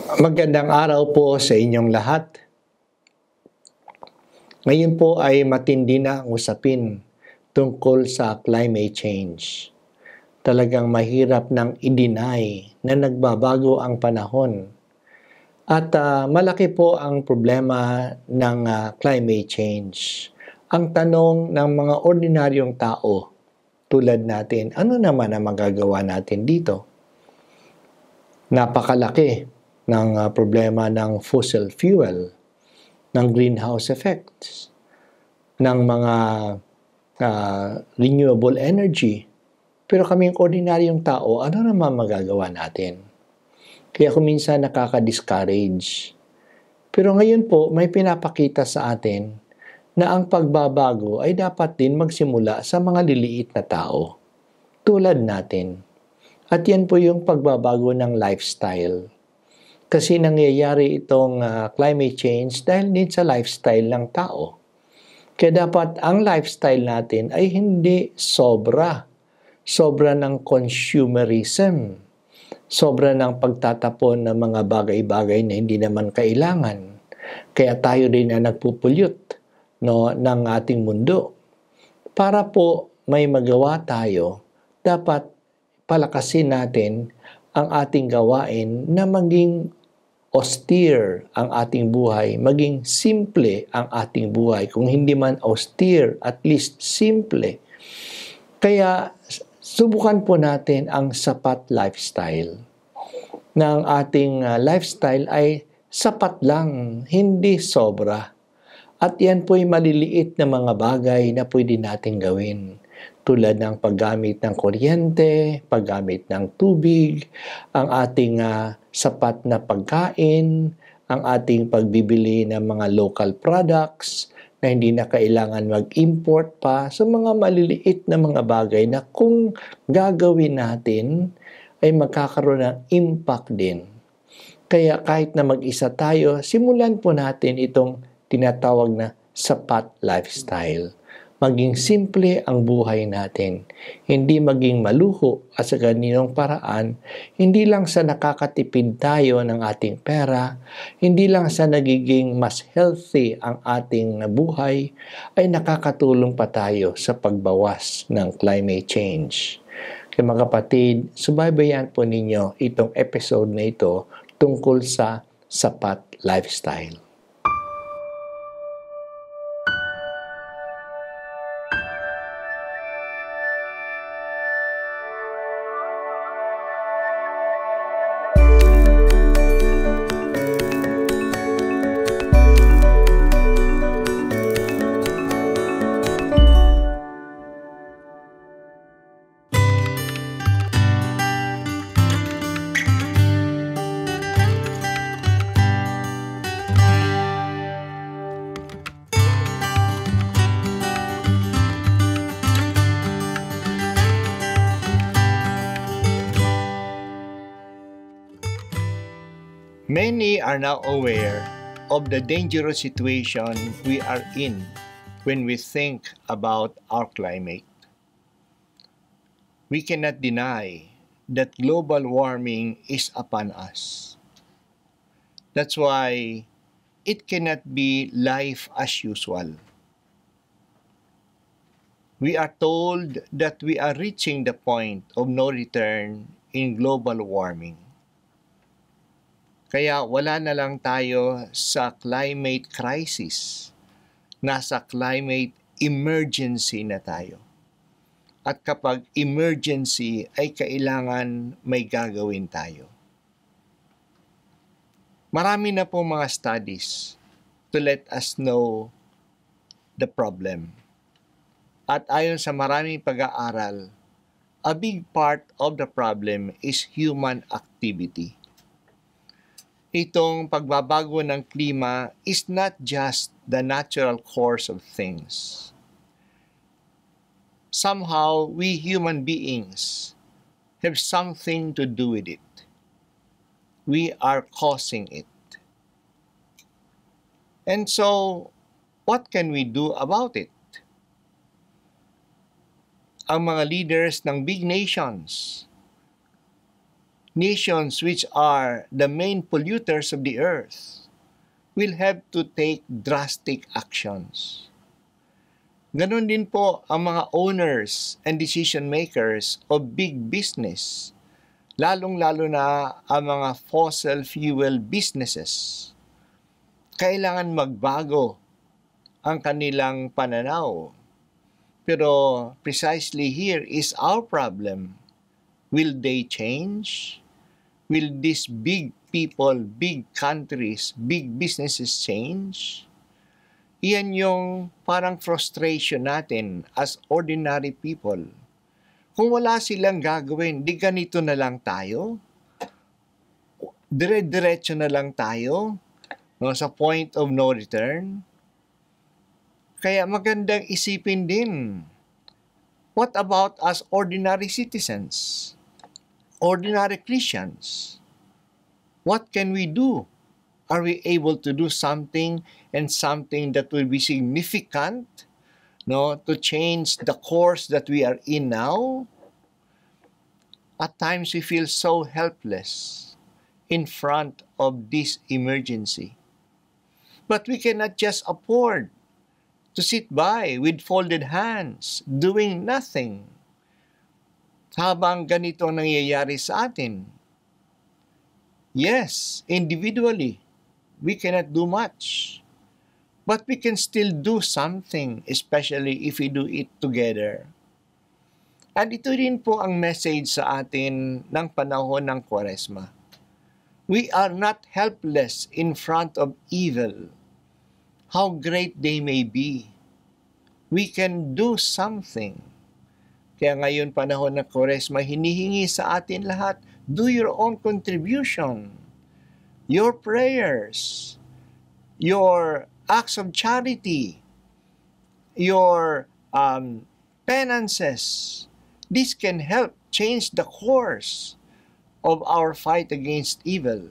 Magandang araw po sa inyong lahat. Ngayon po ay matindi na ang usapin tungkol sa climate change. Talagang mahirap nang i-deny na nagbabago ang panahon. At malaki po ang problema ng climate change. Ang tanong ng mga ordinaryong tao tulad natin, ano naman ang magagawa natin dito? Napakalaki ng problema ng fossil fuel, ng greenhouse effects, ng mga renewable energy. Pero kaming ordinaryong tao, ano naman magagawa natin? Kaya kung minsan nakaka-discourage. Pero ngayon po, may pinapakita sa atin na ang pagbabago ay dapat din magsimula sa mga liliit na tao, tulad natin. At yan po yung pagbabago ng lifestyle. Kasi nangyayari itong climate change dahil din sa lifestyle ng tao. Kaya dapat ang lifestyle natin ay hindi sobra. Sobra ng consumerism. Sobra ng pagtatapon ng mga bagay-bagay na hindi naman kailangan. Kaya tayo rin na nagpupulyot ng ating mundo. Para po may magawa tayo, dapat palakasin natin ang ating gawain na maging austere ang ating buhay, maging simple ang ating buhay. Kung hindi man austere, at least simple. Kaya subukan po natin ang sapat lifestyle. Na ang ating lifestyle ay sapat lang, hindi sobra. At yan po'y maliliit na mga bagay na pwede natin gawin. Tulad ng paggamit ng kuryente, paggamit ng tubig, ang ating sapat na pagkain, ang ating pagbibili ng mga local products na hindi na kailangan mag-import pa sa mga maliliit na mga bagay na kung gagawin natin ay magkakaroon ng impact din. Kaya kahit na mag-isa tayo, simulan po natin itong tinatawag na sapat lifestyle. Maging simple ang buhay natin. Hindi maging maluho at sa ganinong paraan, hindi lang sa nakakatipid tayo ng ating pera, hindi lang sa nagiging mas healthy ang ating buhay, ay nakakatulong pa tayo sa pagbawas ng climate change. Kaya mga kapatid, subaybayan po ninyo itong episode na ito tungkol sa sapat lifestyle. Many are now aware of the dangerous situation we are in when we think about our climate. We cannot deny that global warming is upon us. That's why it cannot be life as usual. We are told that we are reaching the point of no return in global warming. Kaya wala na lang tayo sa climate crisis. Nasa climate emergency na tayo. At kapag emergency ay kailangan may gagawin tayo. Marami na po mga studies to let us know the problem. At ayon sa maraming pag-aaral, a big part of the problem is human activity. Itong pagbabago ng klima is not just the natural course of things. Somehow, we human beings have something to do with it. We are causing it. And so, what can we do about it? Ang mga leaders ng big nations nations which are the main polluters of the earth will have to take drastic actions. Ganon din po ang mga owners and decision makers of big business, lalong-lalo na ang mga fossil fuel businesses. Kailangan magbago ang kanilang pananaw. Pero precisely here is our problem. Will they change? Will these big people, big countries, big businesses change? Iyan yung parang frustration natin as ordinary people. Kung wala silang gagawin, di ganito na lang tayo? Dire-diretso na lang tayo? No, sa point of no return? Kaya magandang isipin din, what about us ordinary citizens? Ordinary Christians? What can we do? Are we able to do something and something that will be significant, no, to change the course that we are in now? At times we feel so helpless in front of this emergency. But we cannot just afford to sit by with folded hands, doing nothing, habang ganito ang nangyayari sa atin. Yes, individually, we cannot do much. But we can still do something, especially if we do it together. At ito rin po ang message sa atin ng panahon ng Kwaresma. We are not helpless in front of evil, how great they may be. We can do something. Kaya ngayon panahon ng Kwaresma, hinihingi sa atin lahat, do your own contribution, your prayers, your acts of charity, your penances. This can help change the course of our fight against evil.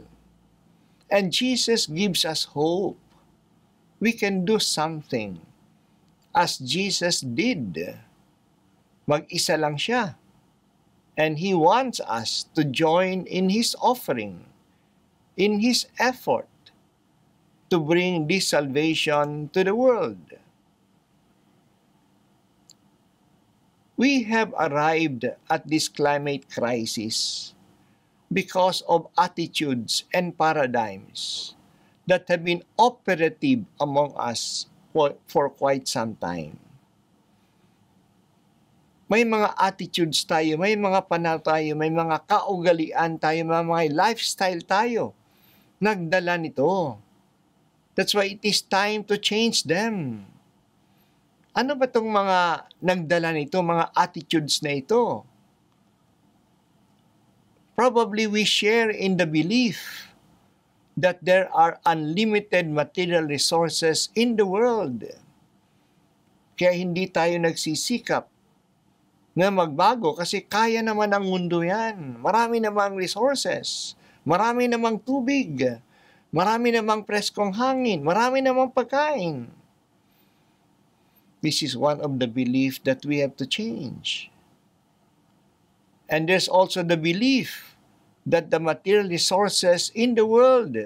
And Jesus gives us hope. We can do something as Jesus did. Mag-isa lang siya. And He wants us to join in His offering, in His effort to bring this salvation to the world. We have arrived at this climate crisis because of attitudes and paradigms that have been operative among us for quite some time. May mga attitudes tayo, may mga pananaw tayo, may mga kaugalian tayo, may mga lifestyle tayo. Nagdala nito. That's why it is time to change them. Ano ba itong mga nagdala nito, mga attitudes na ito? Probably we share in the belief that there are unlimited material resources in the world. Kaya hindi tayo nagsisikap na magbago kasi kaya naman ang mundo yan. Marami namang resources, marami namang tubig, marami namang preskong hangin, marami namang pagkain. This is one of the belief that we have to change. And there's also the belief that the material resources in the world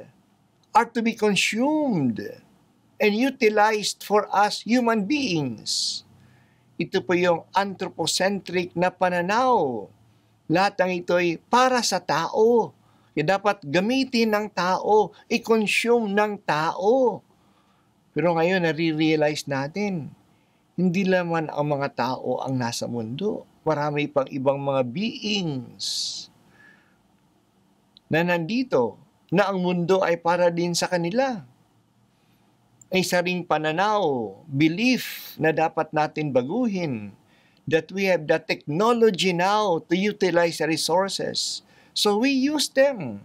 are to be consumed and utilized for us human beings. Ito po yung anthropocentric na pananaw. Lahat ng ito ay para sa tao. Kaya dapat gamitin ng tao, i-consume ng tao. Pero ngayon, nare-realize natin, hindi naman ang mga tao ang nasa mundo. Marami pang ibang mga beings na nandito, na ang mundo ay para din sa kanila. Ay saring pananaw, belief na dapat natin baguhin, that we have the technology now to utilize the resources. So we use them.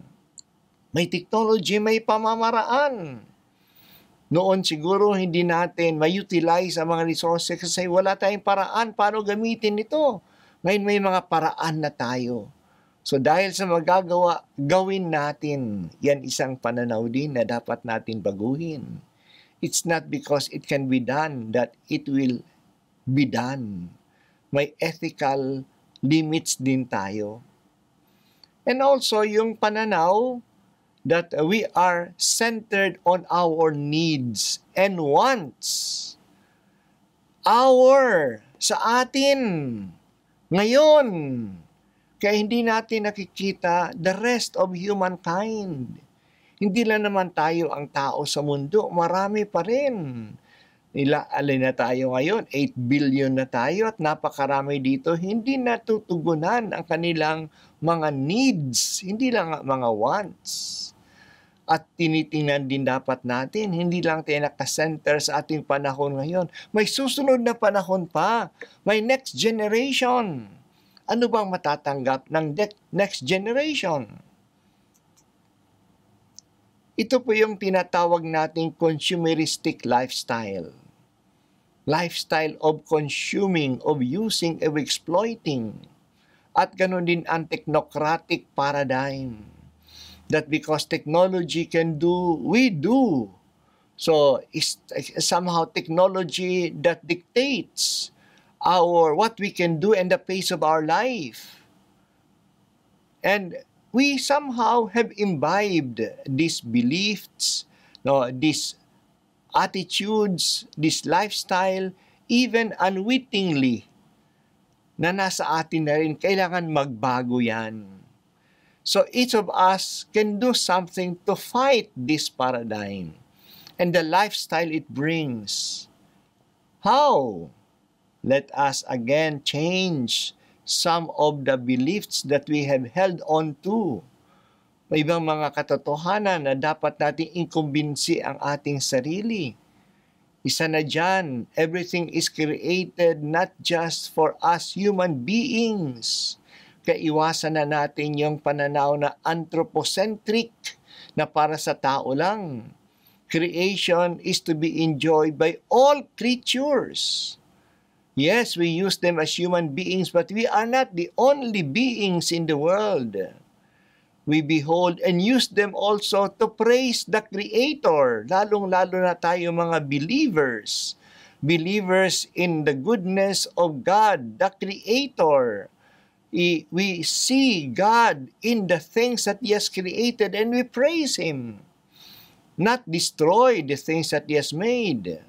May technology, may pamamaraan. Noon siguro hindi natin ma-utilize ang mga resources kasi wala tayong paraan paano gamitin ito. Ngayon may mga paraan na tayo. So dahil sa magagawa, gawin natin. Yan isang pananaw din na dapat natin baguhin. It's not because it can be done that it will be done. May ethical limits din tayo. And also yung pananaw that we are centered on our needs and wants. Sa atin, ngayon. Kaya hindi natin nakikita the rest of humankind. Hindi lang naman tayo ang tao sa mundo, marami pa rin. Alin na tayo ngayon? 8 billion na tayo at napakarami dito. Hindi natutugunan ang kanilang mga needs, hindi lang mga wants. At tinitingnan din dapat natin, hindi lang tayo nakasenter sa ating panahon ngayon. May susunod na panahon pa. May next generation. Ano bang matatanggap ng next generation? Ito po yung tinatawag nating consumeristic lifestyle. Lifestyle of consuming, of using, of exploiting. At ganoon din ang technocratic paradigm. That because technology can do, we do. So, somehow technology that dictates what we can do and the pace of our life. And we somehow have imbibed these beliefs, these attitudes, this lifestyle, even unwittingly, na nasa atin na rin, kailangan magbago yan. So each of us can do something to fight this paradigm and the lifestyle it brings. How? Let us again change some of the beliefs that we have held on to. May ibang mga katotohanan na dapat nating inkumbinsi ang ating sarili. Isa na dyan, everything is created not just for us human beings. Kaiwasan na natin yung pananaw na anthropocentric na para sa tao lang. Creation is to be enjoyed by all creatures. Yes, we use them as human beings, but we are not the only beings in the world. We behold and use them also to praise the Creator, lalong-lalo na tayo mga believers. Believers in the goodness of God, the Creator. We see God in the things that He has created and we praise Him, not destroy the things that He has made.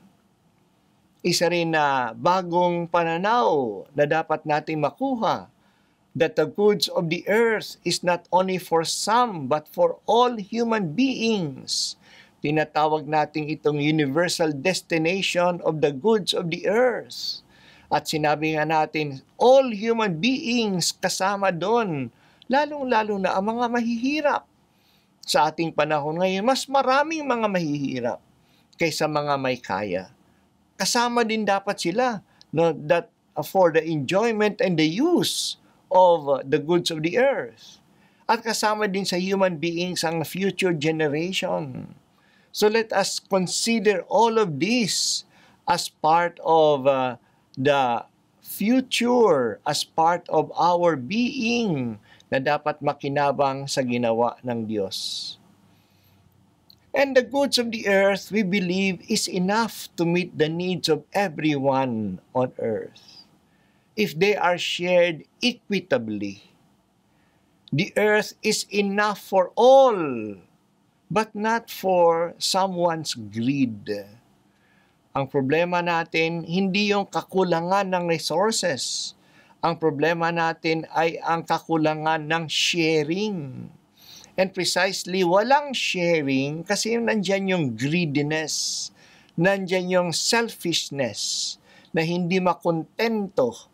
Isa rin na bagong pananaw na dapat nating makuha, that the goods of the earth is not only for some but for all human beings. Tinatawag natin itong universal destination of the goods of the earth. At sinabi nga natin, all human beings kasama doon, lalong-lalo na ang mga mahihirap. Sa ating panahon ngayon, mas maraming mga mahihirap kaysa mga may kaya. Kasama din dapat sila, that for the enjoyment and the use of the goods of the earth. At kasama din sa human beings ang future generation. So let us consider all of this as part of the future, as part of our being na dapat makinabang sa ginawa ng Diyos. And the goods of the earth, we believe, is enough to meet the needs of everyone on earth. If they are shared equitably, the earth is enough for all, but not for someone's greed. Ang problema natin, hindi yung kakulangan ng resources. Ang problema natin ay ang kakulangan ng sharing. And precisely, walang sharing kasi nandyan yung greediness, nandyan yung selfishness, na hindi makontento.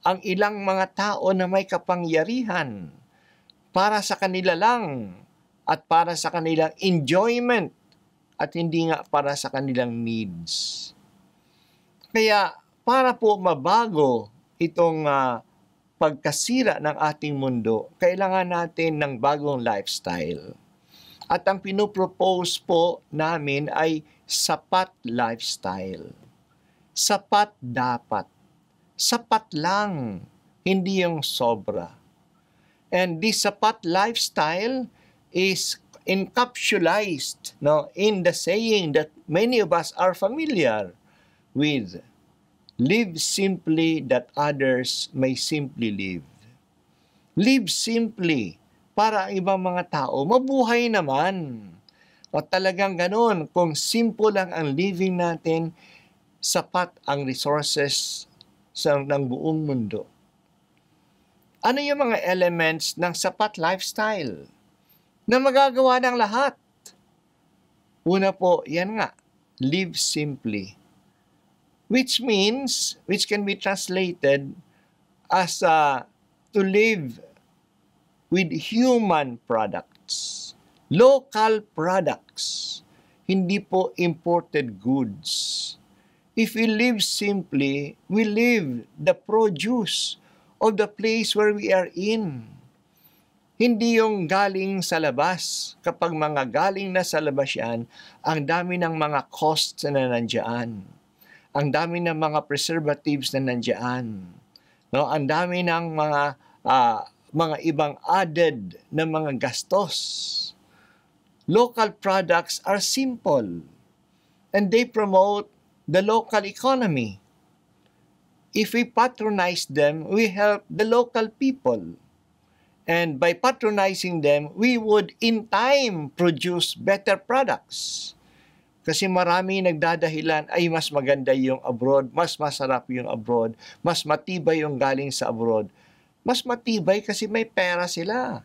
Ang ilang mga tao na may kapangyarihan para sa kanila lang at para sa kanilang enjoyment at hindi nga para sa kanilang needs. Kaya para po mabago itong pagkasira ng ating mundo, kailangan natin ng bagong lifestyle. At ang pinopropose po namin ay sapat lifestyle. Sapat dapat. Sapat lang, hindi yung sobra. And this sapat lifestyle is encapsulated in the saying that many of us are familiar with. Live simply that others may simply live. Live simply para ang ibang mga tao mabuhay naman. O talagang ganun, kung simple lang ang living natin, sapat ang resources ng buong mundo. Ano yung mga elements ng sapat lifestyle na magagawa ng lahat? Una po, yan nga, live simply. Which can be translated as to live with human products, local products, hindi po imported goods. If we live simply, we live the produce of the place where we are in. Hindi yung galing sa labas. Kapag mga galing na sa labas yan, ang dami ng mga costs na nandiyan. Ang dami ng mga preservatives na nandiyan. No, ang dami ng mga ibang added na mga gastos. Local products are simple and they promote the local economy. If we patronize them, we help the local people. And by patronizing them, we would in time produce better products. Kasi marami nagdadahilan ay mas maganda yung abroad, mas masarap yung abroad, mas matibay yung galing sa abroad. Mas matibay kasi may pera sila.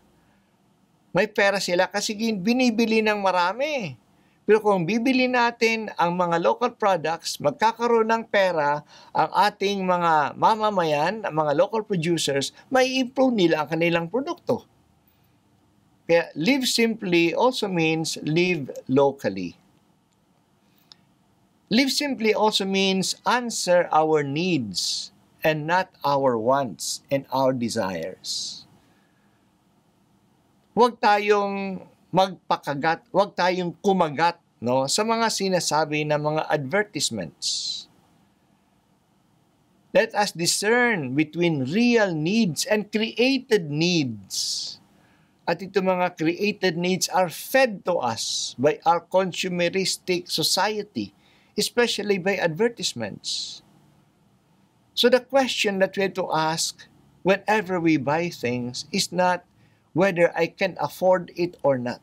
May pera sila kasi binibili ng marami. Pero kung bibili natin ang mga local products, magkakaroon ng pera ang ating mga mamamayan, ang mga local producers, may improve nila ang kanilang produkto. Kaya live simply also means live locally. Live simply also means answer our needs and not our wants and our desires. Huwag tayong magpakagat, huwag tayong kumagat sa mga sinasabi ng mga advertisements. Let us discern between real needs and created needs. At ito mga created needs are fed to us by our consumeristic society, especially by advertisements. So the question that we have to ask whenever we buy things is not whether I can afford it or not.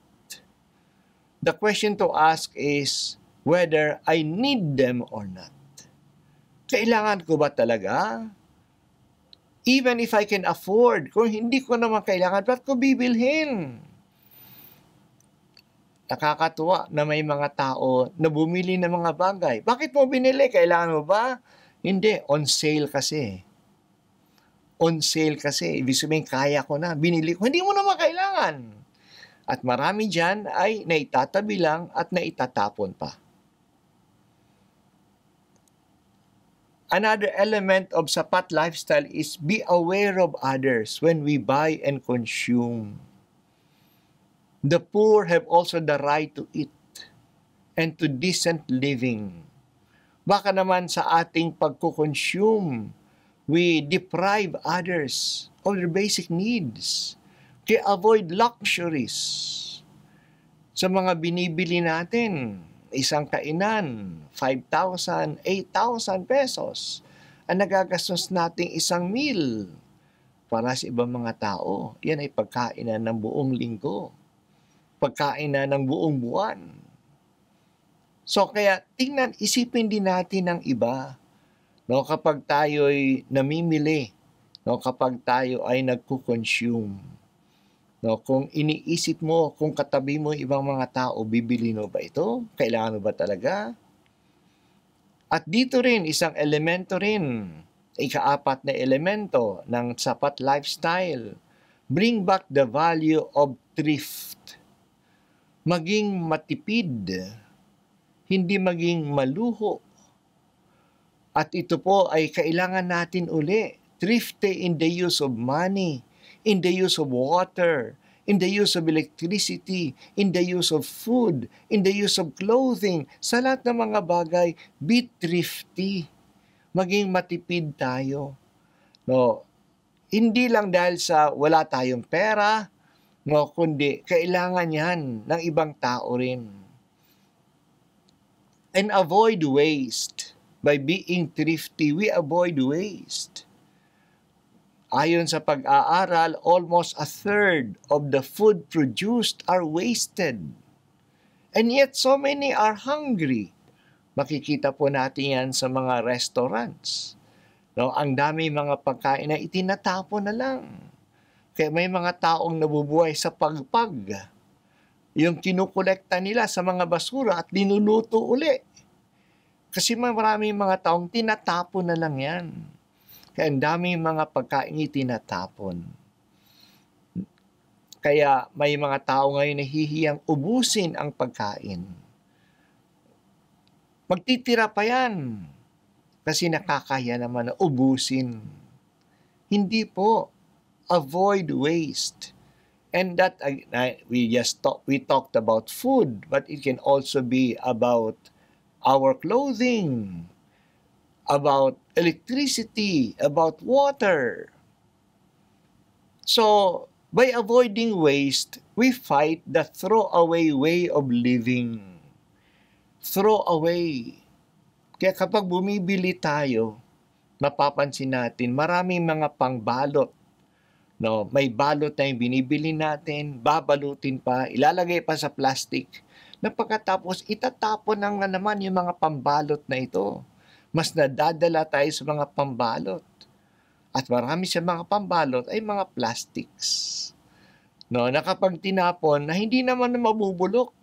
The question to ask is whether I need them or not. Kailangan ko ba talaga? Even if I can afford, kung hindi ko naman kailangan, ba't ko bibilhin? Nakakatuwa na may mga tao na bumili ng mga bagay. Bakit mo binili? Kailangan mo ba? Hindi, on sale kasi. On sale kasi. Ibig sabihin, kaya ko na. Binili ko. Hindi mo naman kailangan. At marami dyan ay naitatabi lang at naitatapon pa. Another element of sapat lifestyle is be aware of others when we buy and consume. The poor have also the right to eat and to decent living. Baka naman sa ating pagkukonsume, we deprive others of their basic needs. Kaya avoid luxuries. Sa mga binibili natin, isang kainan, 5,000, 8,000 pesos ang nagagastos nating isang meal. Para sa ibang mga tao, yan ay pagkainan ng buong linggo. Pagkainan ng buong buwan. So kaya isipin din natin ang iba. Kapag tayo'y namimili, kapag tayo ay nagko-consume. Kung iniisip mo, kung katabi mo ibang mga tao, bibili mo ba ito? Kailangan mo ba talaga? At dito rin, isang elemento rin, ika-4 na elemento ng sapat lifestyle. Bring back the value of thrift. Maging matipid, hindi maging maluho. At ito po ay kailangan natin uli. Thrifty in the use of money, in the use of water, in the use of electricity, in the use of food, in the use of clothing. Sa lahat ng mga bagay, be thrifty. Maging matipid tayo. Hindi lang dahil sa wala tayong pera, kundi kailangan yan ng ibang tao rin. And avoid waste. By being thrifty, we avoid waste. Ayon sa pag-aaral, almost a third of the food produced are wasted. And yet, so many are hungry. Makikita po natin yan sa mga restaurants. No, ang dami mga pagkain na itinatapon na lang. Kaya may mga taong nabubuhay sa pagpag. Yung kinukolekta nila sa mga basura at linuluto uli. Kasi maraming mga taong tinatapon na lang yan. Kaya ang dami mga pagkain itinatapon. Kaya may mga tao ngayon nahihiyang ubusin ang pagkain. Magtitira pa yan. Kasi nakakaya naman na ubusin. Hindi po. Avoid waste. And that, we talked about food, but it can also be about our clothing, about electricity, about water. So, by avoiding waste, we fight the throwaway way of living. Throw away. Kaya kapag bumibili tayo, mapapansin natin maraming mga pangbalot. No, may balot na yung binibili natin, babalutin pa, ilalagay pa sa plastic. Na pagkatapos itatapon na naman yung mga pambalot na ito. Mas nadadala tayo sa mga pambalot. At marami sa mga pambalot ay mga plastics. No, na kapag tinapon na hindi naman na mabubulok.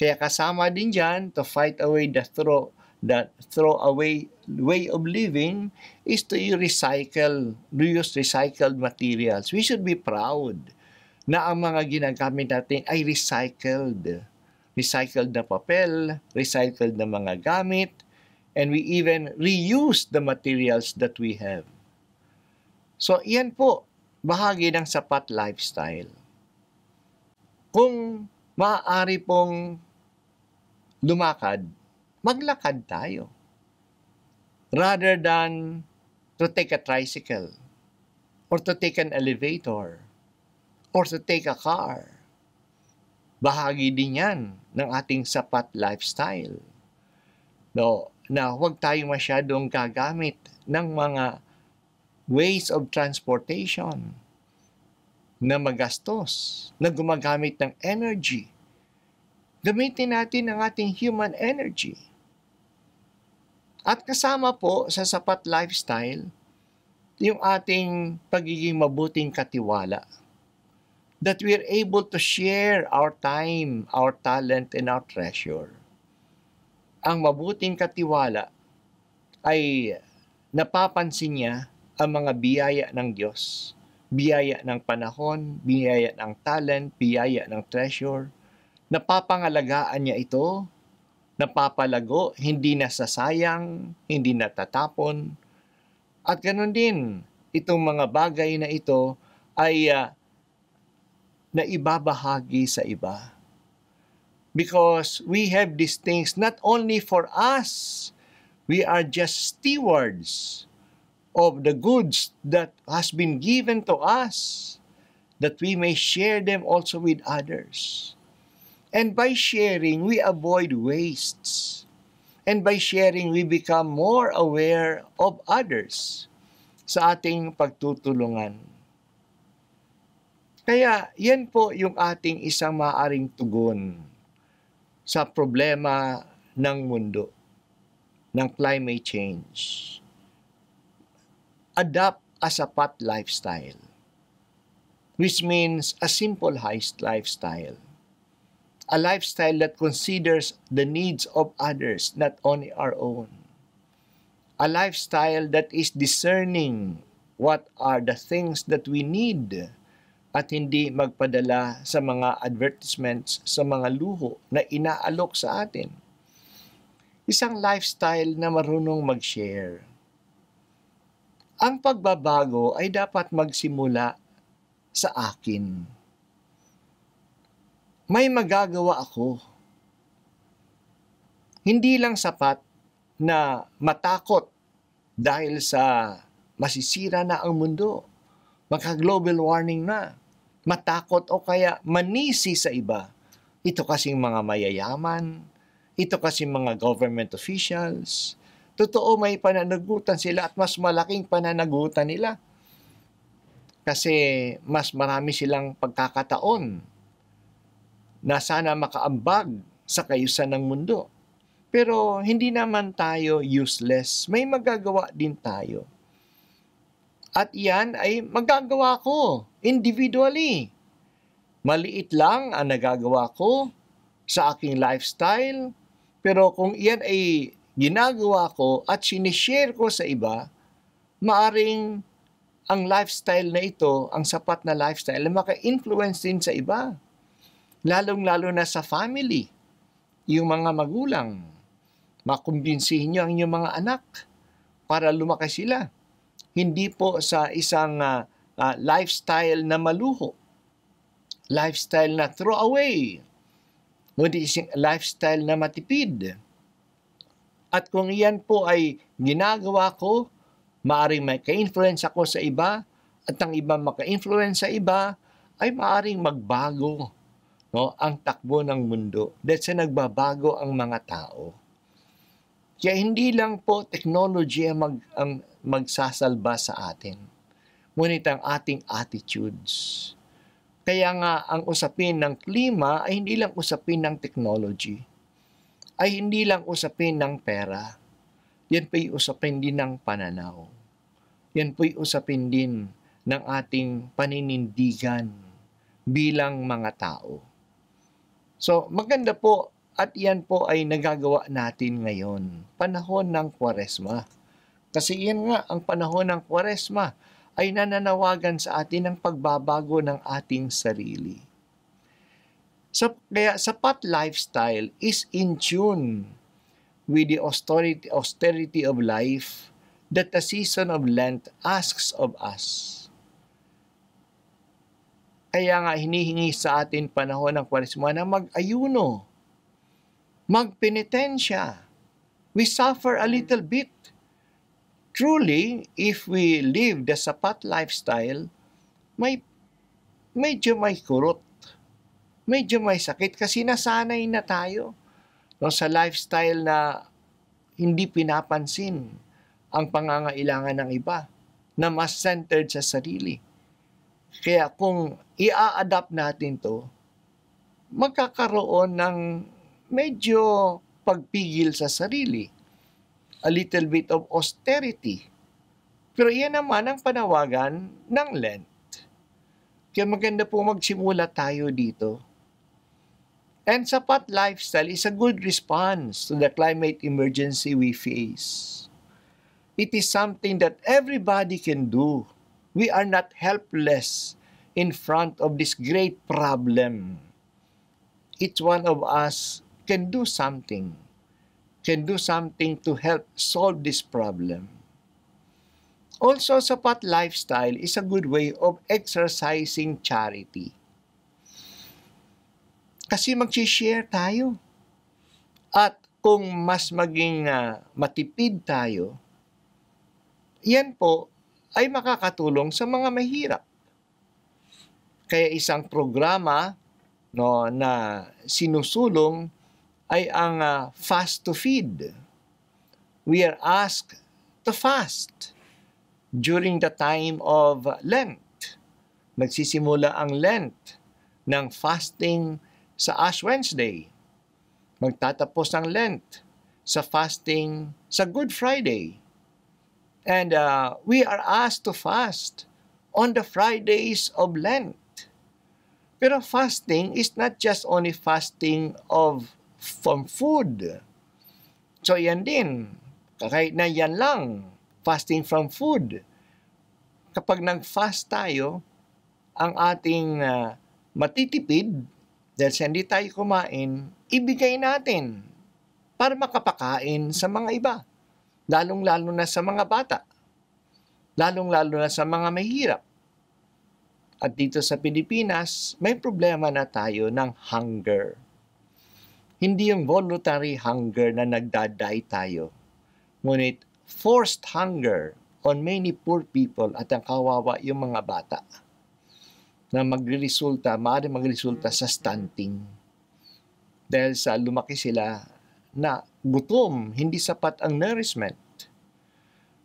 Kaya kasama din dyan to fight away the throwaway way of living is to use recycled materials. We should be proud na ang mga ginagamit natin ay recycled. Recycled na papel, recycled na mga gamit, and we even reuse the materials that we have. So, iyan po, bahagi ng sapat lifestyle. Kung maaari pong lumakad, maglakad tayo. Rather than to take a tricycle, or to take an elevator, or to take a car. Bahagi din yan ng ating sapat lifestyle. No, na huwag tayong masyadong gagamit ng mga ways of transportation na magastos, na gumagamit ng energy. Gamitin natin ang ating human energy. At kasama po sa sapat lifestyle, yung ating pagiging mabuting katiwala. That we're able to share our time, our talent, and our treasure. Ang mabuting katiwala ay napapansin niya ang mga biyaya ng Diyos. Biyaya ng panahon, biyaya ng talent, biyaya ng treasure. Napapangalagaan niya ito, napapalago, hindi nasasayang, hindi natatapon. At ganoon din, itong mga bagay na ito ay naibabahagi sa iba. Because we have these things not only for us, we are just stewards of the goods that has been given to us, that we may share them also with others. And by sharing, we avoid wastes. And by sharing, we become more aware of others sa ating pagtutulungan. Kaya, yan po yung ating isang maaaring tugon sa problema ng mundo, ng climate change. Adopt a sapat lifestyle, which means a simple lifestyle. A lifestyle that considers the needs of others, not only our own. A lifestyle that is discerning what are the things that we need at hindi magpadala sa mga advertisements, sa mga luho na inaalok sa atin. Isang lifestyle na marunong mag-share. Ang pagbabago ay dapat magsimula sa akin. May magagawa ako. Hindi lang sapat na matakot dahil sa masisira na ang mundo. Magka-global warming na. Matakot o kaya manisi sa iba. Ito kasing mga mayayaman. Ito kasing mga government officials. Totoo, may pananagutan sila at mas malaking pananagutan nila. Kasi mas marami silang pagkakataon na sana makaambag sa kayusan ng mundo. Pero hindi naman tayo useless. May magagawa din tayo. At yan ay magagawa ko individually. Maliit lang ang nagagawa ko sa aking lifestyle. Pero kung yan ay ginagawa ko at sinishare ko sa iba, maaring ang lifestyle na ito, ang sapat na lifestyle, maka-influence din sa iba. Lalong-lalo na sa family, yung mga magulang. Makumbinsihin nyo ang inyong mga anak para lumaki sila. Hindi po sa isang lifestyle na maluho, lifestyle na throw away, ngunit isang lifestyle na matipid. At kung iyan po ay ginagawa ko, maaring maka-influence ako sa iba, at ang iba maka-influence sa iba, ay maaring magbago, no, ang takbo ng mundo. Dahil sa nagbabago ang mga tao. Kaya hindi lang po technology ang magsasalba sa atin, ngunit ang ating attitudes. Kaya nga ang usapin ng klima ay hindi lang usapin ng technology, ay hindi lang usapin ng pera. Yan po'y usapin din ng pananaw. Yan po'y usapin din ng ating paninindigan bilang mga tao. So maganda po, at yan po ay nagagawa natin ngayon, panahon ng Kwaresma. Kasi yan nga, ang panahon ng Kwaresma ay nananawagan sa atin ng pagbabago ng ating sarili. So, kaya sapat lifestyle is in tune with the austerity of life that the season of Lent asks of us. Kaya nga hinihingi sa atin panahon ng Kwaresma na mag-ayuno, magpenitensya. We suffer a little bit. Truly, if we live the sapat lifestyle, medyo may kurot, medyo may sakit kasi nasanay na tayo, no, sa lifestyle na hindi pinapansin ang pangangailangan ng iba, na mas centered sa sarili. Kaya kung i-adapt natin to, magkakaroon ng medyo pagpigil sa sarili, a little bit of austerity. Pero iyan naman ang panawagan ng Lent. Kaya maganda po magsimula tayo dito. And sapat lifestyle is a good response to the climate emergency we face. It is something that everybody can do. We are not helpless in front of this great problem. Each one of us can do something to help solve this problem. Also, sapat lifestyle is a good way of exercising charity. Kasi mag-share tayo. At kung mas maging matipid tayo, yan po ay makakatulong sa mga mahirap. Kaya isang programa, no, na sinusulong ay ang Fast to Feed. We are asked to fast during the time of Lent. Magsisimula ang Lent ng fasting sa Ash Wednesday. Magtatapos ang Lent sa fasting sa Good Friday. And we are asked to fast on the Fridays of Lent. Pero fasting is not just only fasting from food. So yan din, kahit na yan lang, fasting from food. Kapag nag-fast tayo, ang ating matitipid, dahil sa hindi tayo kumain, ibigay natin para makapakain sa mga iba. Lalong-lalo na sa mga bata. Lalong-lalo na sa mga mahirap. At dito sa Pilipinas, may problema na tayo ng hunger. Hindi yung voluntary hunger na nagdaday tayo. Ngunit forced hunger on many poor people at ang kawawa yung mga bata na maaaring magresulta sa stunting. Dahil sa lumaki sila na gutom, hindi sapat ang nourishment.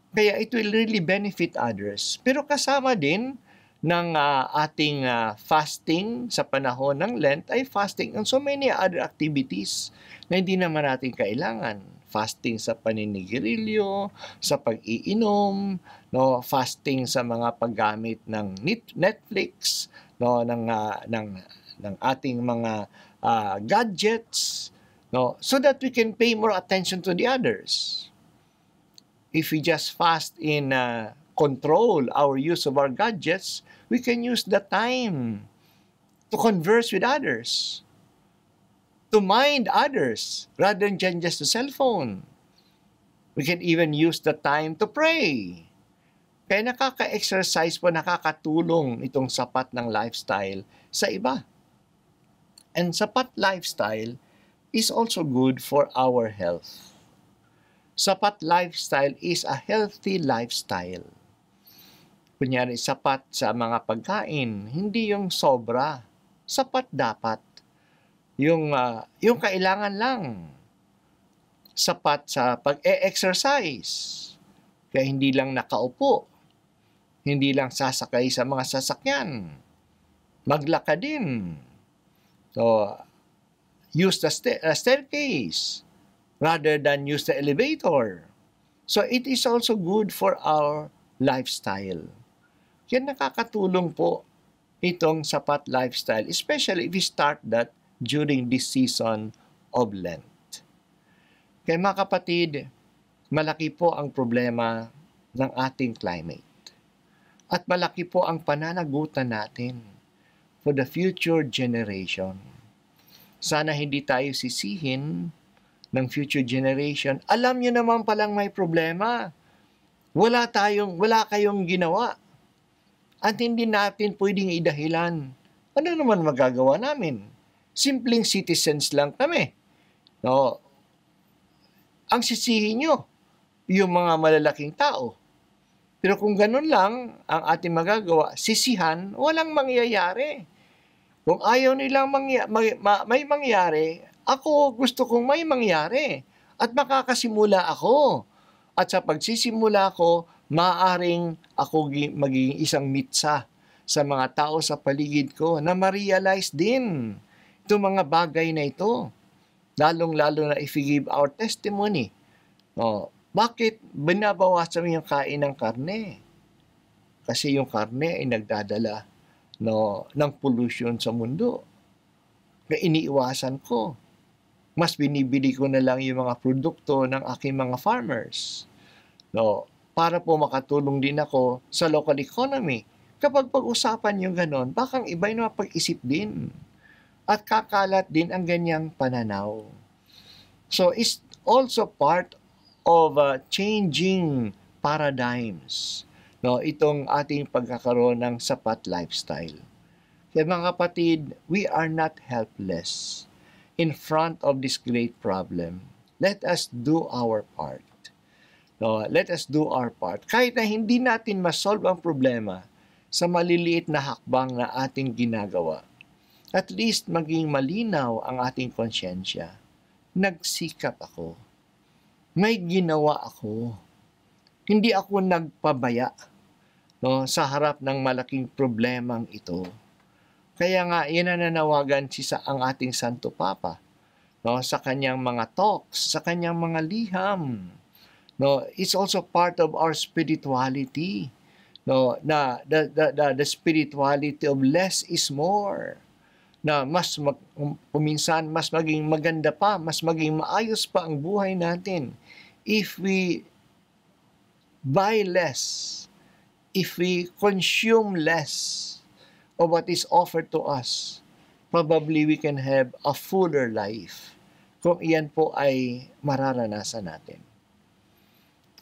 Kaya it will really benefit others. Pero kasama din ng ating fasting sa panahon ng Lent ay fasting on so many other activities na hindi naman natin kailangan. Fasting sa paninigirilyo, sa pag-iinom, no, fasting sa mga paggamit ng Netflix, no, ng ating mga gadgets, no, so that we can pay more attention to the others. If we just fast in control our use of our gadgets, we can use the time to converse with others, to mind others, rather than just the cell phone. We can even use the time to pray. Kaya nakaka-exercise po, nakakatulong itong sapat ng lifestyle sa iba. And sapat lifestyle is also good for our health. Sapat lifestyle is a healthy lifestyle. Kunyari, sapat sa mga pagkain, hindi yung sobra. Sapat dapat. Yung kailangan lang. Sapat sa pag-e-exercise. Kaya hindi lang nakaupo. Hindi lang sasakay sa mga sasakyan. Maglakad din. So, use the staircase rather than use the elevator. So, it is also good for our lifestyle. Kaya nakakatulong po itong sapat lifestyle, especially if we start that during this season of Lent. Kaya mga kapatid, malaki po ang problema ng ating climate. At malaki po ang pananagutan natin for the future generation. Sana hindi tayo sisihin ng future generation. Alam nyo naman palang may problema. Wala kayong ginawa. At hindi natin pwedeng idahilan. Ano naman magagawa namin? Simpleng citizens lang kami. No? Ang sisihin nyo, yung mga malalaking tao. Pero kung ganun lang ang ating magagawa, sisihan, walang mangyayari. Kung ayaw nilang may mangyari, ako gusto kong may mangyari. At makakasimula ako. At sa pagsisimula ko, maaaring ako maging isang mitsa sa mga tao sa paligid ko na ma-realize din itong mga bagay na ito. Lalong-lalo na if we give our testimony. No, bakit binabawasan yung kain ng karne? Kasi yung karne ay nagdadala ng pollution sa mundo. Kaya iniiwasan ko. Mas binibili ko na lang yung mga produkto ng aking mga farmers. No, para po makatulong din ako sa local economy. Kapag pag-usapan yung ganon, bakang iba yung mapag-isip din. At kakalat din ang ganyang pananaw. So, it's also part of changing paradigms. No, itong ating pagkakaroon ng sapat lifestyle. Kaya mga kapatid, we are not helpless in front of this great problem. Let us do our part. No, let us do our part. Kahit na hindi natin masolve ang problema sa maliliit na hakbang na ating ginagawa, at least maging malinaw ang ating konsyensya. Nagsikap ako. May ginawa ako. Hindi ako nagpabaya sa harap ng malaking problemang ito. Kaya nga, yan ang nanawagan ang ating Santo Papa sa kanyang mga talks, sa kanyang mga liham. It's also part of our spirituality. Na the spirituality of less is more. Na kuminsan mas maging maganda pa, mas maging maayos pa ang buhay natin if we buy less, if we consume less of what is offered to us. Probably we can have a fuller life kung iyan po ay mararanasan natin.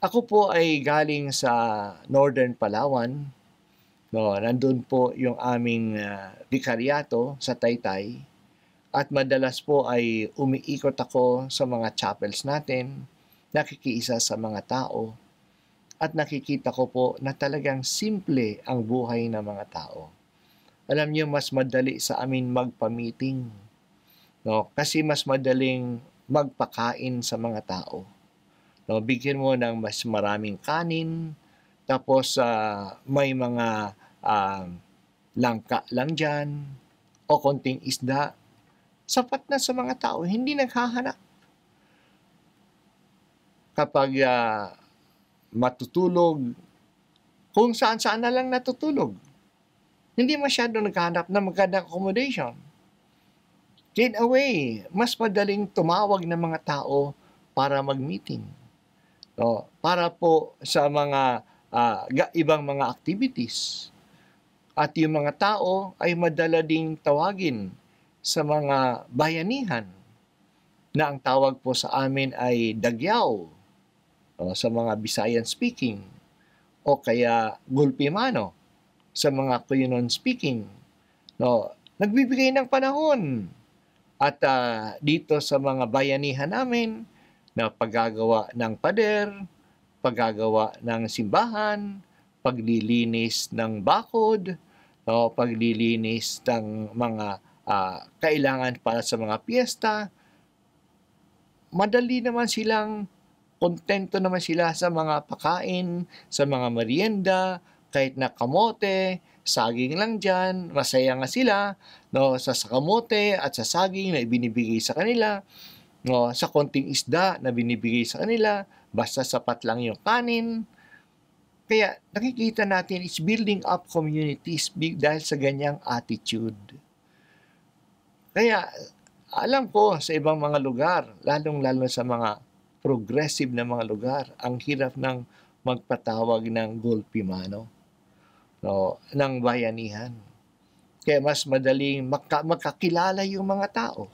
Ako po ay galing sa Northern Palawan. Nandun po yung aming vikaryato sa Taytay. At madalas po ay umiikot ako sa mga chapels natin, nakikiisa sa mga tao, at nakikita ko po na talagang simple ang buhay ng mga tao. Alam niyo, mas madali sa amin magpa-meeting. Kasi mas madaling magpakain sa mga tao. Bigyan mo ng mas maraming kanin, tapos may mga langka lang dyan, o konting isda, sapat na sa mga tao, hindi naghahanap. Kapag matutulog, kung saan-saan na lang natutulog. Hindi masyado naghahanap ng magandang accommodation. In a way, mas madaling tumawag ng mga tao para mag-meeting. No? Para po sa mga ibang mga activities. At yung mga tao ay madala ding tawagin sa mga bayanihan na ang tawag po sa amin ay Dagyaw sa mga Visayan speaking o kaya Gulpimano sa mga Cuyonon speaking. No, nagbibigay ng panahon at dito sa mga bayanihan namin na paggagawa ng pader, paggagawa ng simbahan, paglilinis ng bakod, no, paglilinis ng mga kailangan para sa mga piyesta. Madali naman silang, kontento naman sila sa mga pakain, sa mga merienda, kahit na kamote, saging lang dyan, masaya nga sila, no, sa kamote at sa saging na ibinibigay sa kanila, no, sa konting isda na binibigay sa kanila, basta sapat lang yung kanin. Kaya nakikita natin it's building up communities dahil sa ganyang attitude. Kaya alam ko sa ibang mga lugar, lalong-lalo sa mga progressive na mga lugar, ang hirap ng magpatawag ng Gulpimano, no, ng bayanihan. Kaya mas madaling makakilala yung mga tao.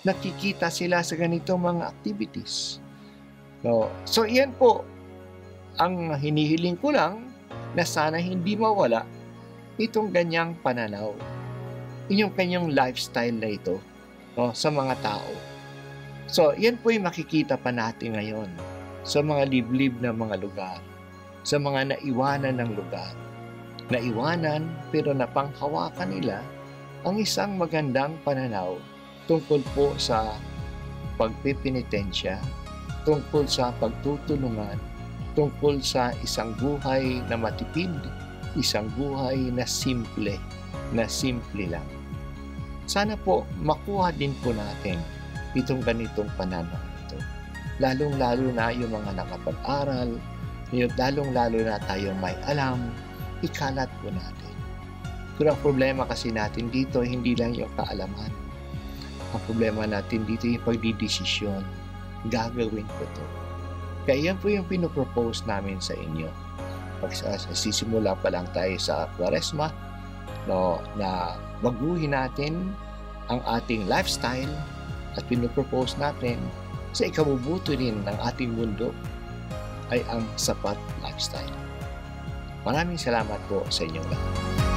Nakikita sila sa ganitong mga activities. No? So iyan po, ang hinihiling ko lang na sana hindi mawala itong ganyang pananaw. Inyong kanyang lifestyle na ito, no, sa mga tao. So, yan po yung makikita pa natin ngayon sa mga liblib na mga lugar, sa mga naiwanan ng lugar. Naiwanan pero napanghawakan nila ang isang magandang pananaw tungkol po sa pagpipinitensya, tungkol sa pagtutulungan, tungkol sa isang buhay na matipid, isang buhay na simple lang. Sana po makuha din po natin itong ganitong pananaw ito. Lalong-lalo na yung mga nakapag-aral, lalong-lalo na tayong may alam, ikalat po natin. Pero ang problema kasi natin dito, hindi lang yung kaalaman. Ang problema natin dito yung pagdidesisyon. Gagawin ko to. Kaya yan po yung pinopropose namin sa inyo. Sisimula pa lang tayo sa Kwaresma, no, na baguhin natin ang ating lifestyle at pinopropose natin sa ikabubuti rin ng ating mundo ay ang sapat lifestyle. Maraming salamat po sa inyong lahat.